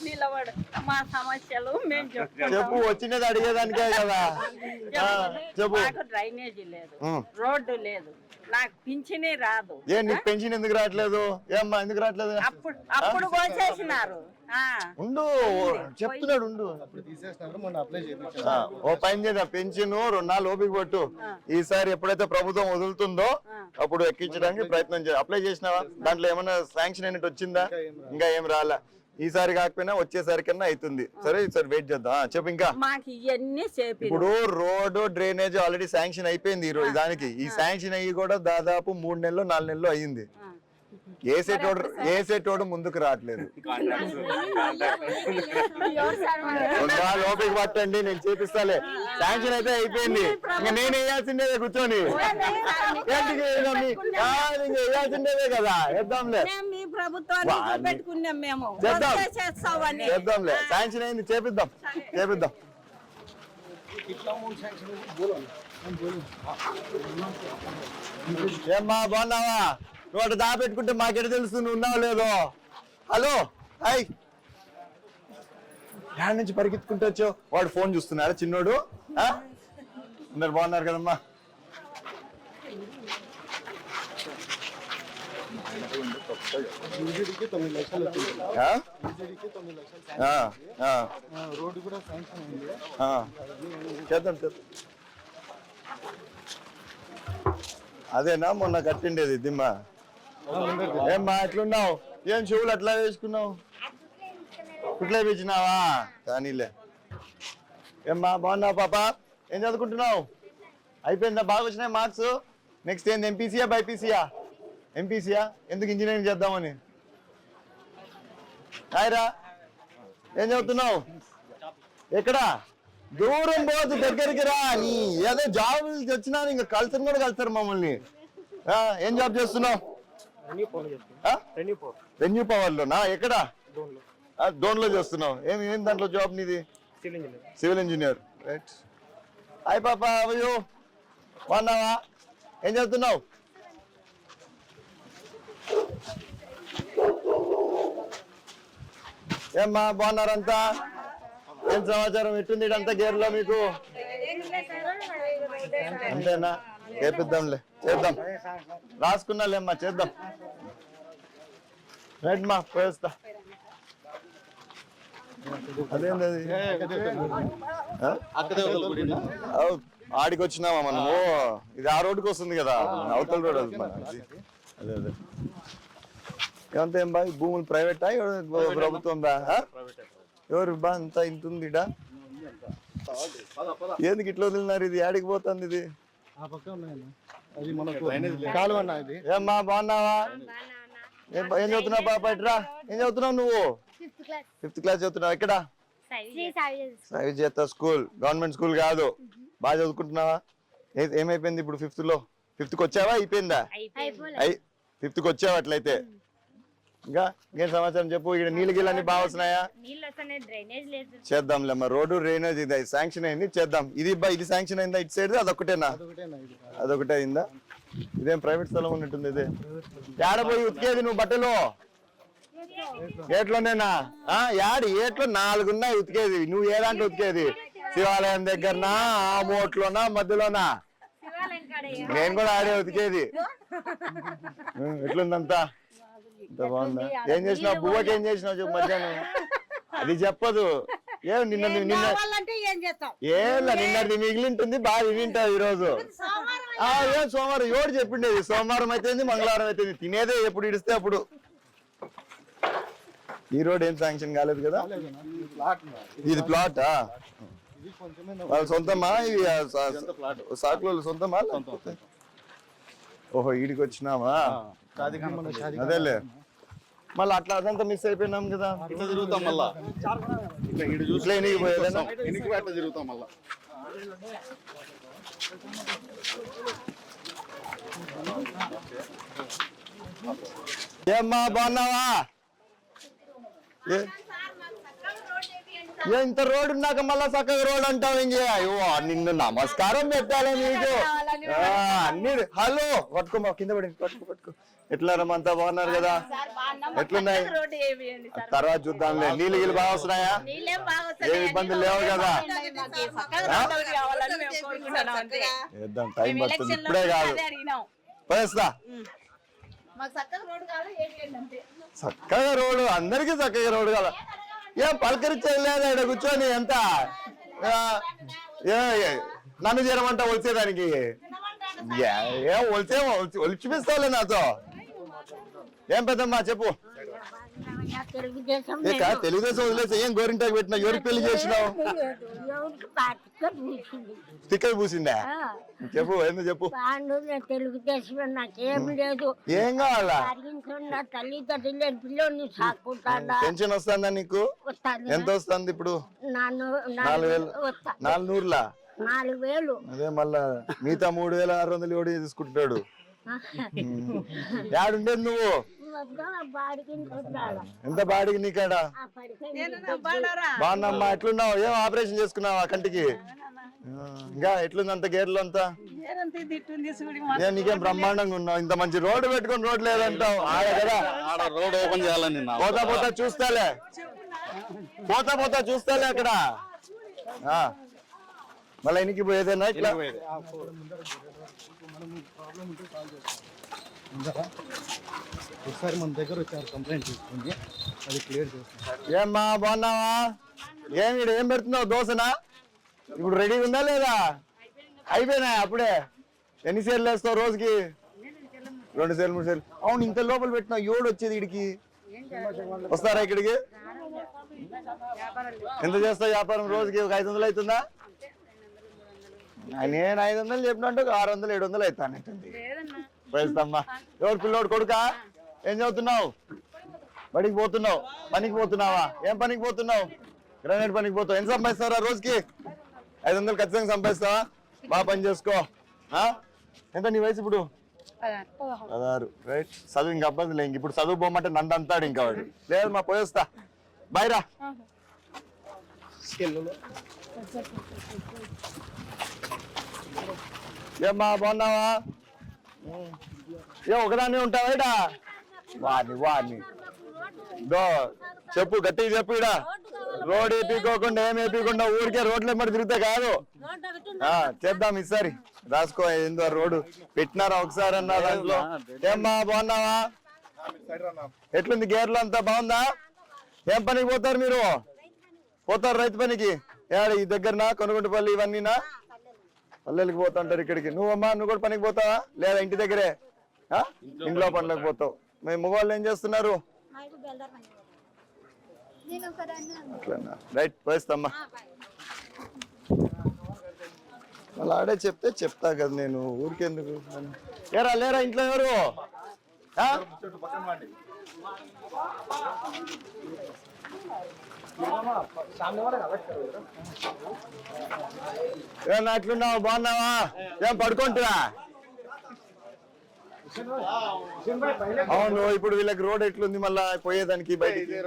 నిలబడు మా సమస్యలు మేము చెప్పు, వచ్చినది అడిగేదానికే కదా. చెప్పు. మాకు డ్రైనేజీ లేదు, రోడ్డు లేదు, నాకు పింఛనే రాదు. నీకు పెన్షన్ ఎందుకు రావట్లేదు? ఏమ్మా ఎందుకు రావట్లేదు? అప్పుడు వచ్చేసినారు. ఉండు చెప్తున్నాడు, ఉండు. ఓ పని చేద్దాం, పెన్షన్ 2 నాళ్ళు ఓపిక పట్టు. ఈసారి ఎప్పుడైతే ప్రభుత్వం వదులుతుందో అప్పుడు ఎక్కించడానికి ప్రయత్నం చేయాలి. అప్లై చేసినావా? దాంట్లో ఏమైనా శాంక్షన్ అయినట్టు వచ్చిందా? ఇంకా ఏం రాలే. ఈసారి కాకపోయినా వచ్చేసరికన్నా అవుతుంది. సరే ఈసారి వెయిట్ చేద్దాం. చెప్పు. ఇంకా ఇప్పుడు రోడ్డు డ్రైనేజ్ ఆల్రెడీ శాంక్షన్ అయిపోయింది ఈ రోజు. దానికి ఈ శాంక్షన్ అయ్యి కూడా దాదాపు 3 నెలలు 4 నెలలు అయ్యింది. ఏసేటోడు ముందుకు రావట్లేదు. లోపలికి పట్టండి, నేను చేపిస్తాలే. శాంక్షన్ అయితే అయిపోయింది, ఇంకా నేను వేయాల్సిందేదే కూర్చొని. వేయాల్సిందేదే కదా, వేద్దాంలే. చేద్దాంలే, శాంక్షన్ అయింది, చేపిద్దాం. ఏమ్మా బాగున్నావా? నువ్వు అటు దాపెట్టుకుంటే మాకెట తెలుసు నువ్వు ఉన్నావు లేదో. Hello, hi. యాడ్ నుంచి పరిగెత్తుకుంటూ వచ్చావు? వాడు ఫోన్ చూస్తున్నాడు చిన్నోడు. అందరు బాగున్నారు కదమ్మా? చేద్దాం. అదేనా మొన్న కట్టిండేది దిమ్మ? ఏమ్మా ఎట్లున్నావు? ఏం చెవులు అట్లా వేసుకున్నావు? కుట్లే పిచ్చినావా? కానీలే. ఏమ్మా బాగున్నావు పాప? ఏం చదువుకుంటున్నావు? అయిపోయిందా? బాగా వచ్చినాయి మార్క్స్? నెక్స్ట్ ఏంది, ఎంపీసీయా బైపీసీయా? ఎంపీసీయా? ఎందుకు ఇంజనీరింగ్ చేద్దామని? హాయ్రా, ఏం చదువుతున్నావు? ఎక్కడా? దూరం పోదు, దగ్గరికి రా. నీ ఏదో జాబ్ వచ్చినా ఇంకా కల్చర్ కూడా కలుస్తారు మమ్మల్ని. ఏం జాబ్ చేస్తున్నావు? రెన్యూ పవర్ లోనా? ఎక్కడ? డోన్లో చేస్తున్నావు. ఏం దాంట్లో జాబ్ నీది? Civil engineer. రైట్. హాయ్ పాప, అయ్యో బాగున్నావా? ఏం చదువుతున్నావు? ఏమ్మా బాగున్నారంతా? ఏం సమాచారం? ఎట్టుంది ఇదంతా గేర్లో మీకు? అంతేనా? చేపిద్దాంలే, చేద్దాం. రాసుకున్నాలేమ్మా, చేద్దాం. రైట్ మా, పోయేస్తా. అదేంది ఆడికి వచ్చినామా మనము? ఇది ఆ రోడ్డుకి వస్తుంది కదా, అవతల రోడ్. అదే అదే. ఏమంతా ఏం బా, భూములు ప్రైవేటా ప్రభుత్వం బా? ఎవరు బా అంతా ఇంత ఉంది? ఎందుకు ఇట్లా వదిలినారు? ఇది ఆడికి పోతుంది ఇది. ఏమ్మా బాగున్నావా? ఏం చదువుతున్నావు పాప? ఇట్రా. ఏం చదువుతున్నావు నువ్వు? 5th క్లాస్ చదువుతున్నావు. ఎక్కడ? సాయిజేత స్కూల్, గవర్నమెంట్ స్కూల్ కాదు. బాగా చదువుకుంటున్నావా? ఏమైపోయింది ఇప్పుడు? 5th కి వచ్చావా? అయిపోయిందా? 5th కి వచ్చావా? అట్లయితే ఇంకా ఇంకేం సమాచారం చెప్పు. ఇక్కడ నీళ్ళు గిళ్ళన్నీ బాగా వస్తున్నాయా? చేద్దాంలేమ్మా. రోడ్డు డ్రైనేజ్ ఇది శాంక్షన్ అయింది, చేద్దాం. ఇది శాంక్షన్ అయిందా ఇటు సైడ్? అదొకటేనా? అదొకటే అయిందా? ఇదేం ప్రైవేట్ స్థలం ఉన్నట్టుంది. ఇదే ఏడపోయి ఉతికేది నువ్వు బట్టలు? ఏట్లోనేనా? ఏట్లో 4 ఉన్నాయి ఉతికేది. నువ్వు ఏ దాంట్లో ఉతికేది? శివాలయం దగ్గరనా, ఆ మోట్లోనా, మధ్యలోనా? నేను కూడా ఆడే ఉతికేది. ఎట్లుందంతా? ఇంత బాగుందా? ఏం చేసినావు? బువ్వకి ఏం చేసినావు చెప్పు మధ్యాహ్నం? అది చెప్పదు. ఏం నిన్నది మిగిలింటుంది, బాగా వినింటావు ఈరోజు. ఏం సోమవారం ఎవడు చెప్పిండేది? సోమవారం అయితే మంగళవారం అయితే తినేదే ఎప్పుడు ఇడిస్తే అప్పుడు. ఈ రోడ్ ఏం శాంక్షన్ కాలేదు కదా? ఇది ప్లాటా? వాళ్ళ సొంతమా? ఇవి సాకులు సొంతమా? ఓహో, ఈడికి వచ్చినామా? అదేలే. మళ్ళీ అట్లా అదంతా మిస్ అయిపోయినాం కదా. ఇట్లా తిరుగుతాం మళ్ళా. ఇట్లా తిరుగుతాం మళ్ళా. ఏమ్మా బాగున్నావా? ఇంత రోడ్డు ఉన్నాక మళ్ళా చక్కగా రోడ్ అంటావు ఇంకే అయ్యో నిన్ను నమస్కారం పెట్టాలి నీకు అన్ని హలో పట్టుకోమా కింద పడి పట్టుకో ఎట్లా రమ్మంతా బాగున్నారు కదా ఎట్లున్నాయి తర్వాత చూద్దాంలే నీళ్ళు గిల్లు బాగా వస్తున్నాయా ఏ ఇబ్బందులు లేవు కదా వేద్దాం టైం పడుతుంది ఇప్పుడే కాదు పోయేస్తా చక్కగా రోడ్డు అందరికి చక్కగా రోడ్డు కదా ఏం పలకరించేది లేదా ఇక్కడ కూర్చొని ఎంత నన్ను చేరమంటా ఒలిచేదానికి ఏం ఒలిచిపిస్తావులే నాతో ఏం పెద్దమ్మా చెప్పు తెలుగుదేశం వదిలేసి ఏం గోరింటాకు పెట్టినా ఎవరికి పెళ్లి చేసినావు స్టిక్కర్ పూసిందా చెప్పు ఎందుకు చెప్పు తెలుగుదేశం నాకేం లేదు ఏం కావాలా తల్లిదండ్రులు పిల్లల్ని సాకుంటాడా పెన్షన్ వస్తుందా నీకు ఎంత వస్తుంది ఇప్పుడు 4,000 4,000 అదే మళ్ళా మిగతా 3,600 కూడా తీసుకుంటాడు యాడుండేది నువ్వు ఎంత బాడికి నీకాడ బాగున్నామ్మా ఎట్లున్నావు ఏం ఆపరేషన్ చేసుకున్నావా కంటికి ఇంకా ఎట్లుంది అంత గేర్లు అంతా నీకేం బ్రహ్మాండంగా ఉన్నావు ఇంత మంచి రోడ్డు పెట్టుకుని రోడ్ లేదంటావు ఆడ కదా రోడ్ ఓపెన్ చేయాలని పోతా చూస్తాలే చూస్తాలే అక్కడ మళ్ళీ ఎనికి పోయేదేనా ఇట్లా ఒకసారి మన దగ్గర వచ్చారు కంప్లైంట్ తీసుకుంది అది క్లియర్ చేస్తాం. ఏమ్మా బాగున్నావా ఏం పెడుతున్నావు దోశనా ఇప్పుడు రెడీగా ఉందా లేదా అయిపోయినా అప్పుడే ఎన్ని సేర్లు వేస్తావు రోజుకి 2 సేర్లు 3 సేర్లు అవును ఇంత లోపల పెట్టినావు ఏడు వచ్చేది ఇడికి వస్తారా ఇక్కడికి ఎంత చేస్తావు వ్యాపారం రోజుకి ఒక 500 అవుతుందా నేను 500 చెప్పినట్టు 600 700 అవుతానంటుంది పోయిస్తామ్మా ఎవరు పిల్లోడు కొడుకా ఏం చదువుతున్నావు బడికి పోతున్నావు పనికి పోతున్నావా ఏం పనికి పోతున్నావు గ్రానైట్ పనికి పోతావు ఎంత సంపాదిస్తారా రోజుకి 500 ఖచ్చితంగా సంపాదిస్తావా బాగా పని చేసుకో ఎంత నీ వయసు ఇప్పుడు 16 రైట్ చదువు ఇంక అబ్బాయి ఇంక ఇప్పుడు చదువు పోమంటే నన్ను అంటాడు ఇంకా వాడు లేదు మా పోయేస్తా బాయ్ రా ఏమ్మా బాగున్నావా ఏ ఒకదాన్ని ఉంటావాడా వాడిని చెప్పు గట్టిగా చెప్పు ఇడా రోడ్ వేపీకోకుండా ఏం వేపీకుండా ఊరికే రోడ్లు ఎమ్మడి తిరిగితే కాదు చేద్దాం ఈసారి రాసుకో ఏందో రోడ్డు పెట్టినారా ఒకసారి అన్నా దాంట్లో ఏమ్మా బాగున్నావా ఎట్లుంది గేర్లు అంతా బాగుందా ఏం పనికి పోతారు మీరు పోతారు రైతు పనికి ఈ దగ్గరనా కొనుగొండపల్లి ఇవన్నీనా పల్లెలకి పోతుంటారు ఇక్కడికి నువ్వమ్మా నువ్వు కూడా పనికి పోతావా లేదా ఇంటి దగ్గరే ఇంట్లో పనులకు పోతావు మీ మగవాళ్ళు ఏం చేస్తున్నారు అట్లన్నా రైట్ పోయిస్తామ్మా వాళ్ళు ఆడే చెప్తా కదా నేను ఊరికెందుకు లేరా ఇంట్లో ఎవరు అట్లున్నావు బాగున్నావా ఏం పడుకుంటురా అవును ఇప్పుడు వీళ్ళకి రోడ్ ఎట్లుంది మళ్ళా పోయేదానికి బయటికి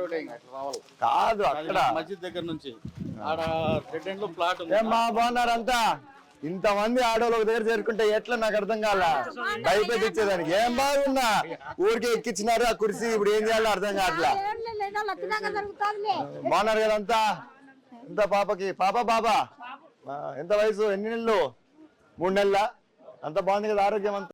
కాదు అక్కడ మస్జిద్ దగ్గర నుంచి ప్లాట్ ఏమ్మా బాగున్నారంతా ఇంతమంది ఆడోళ్ళు ఒక దగ్గర చేరుకుంటే ఎట్లా నాకు అర్థం కాల భయపెట్టి ఇచ్చేదానికి ఏం బాగున్నా ఊరికే ఎక్కించినారు ఆ కుర్చీ ఇప్పుడు ఏం చేయాలో అర్థం కావట్లా బాగున్నారు కదా అంతా ఎంత పాపకి బాబా ఎంత వయసు ఎన్ని నెలలు 3 నెలల అంత బాగుంది కదా ఆరోగ్యం అంతా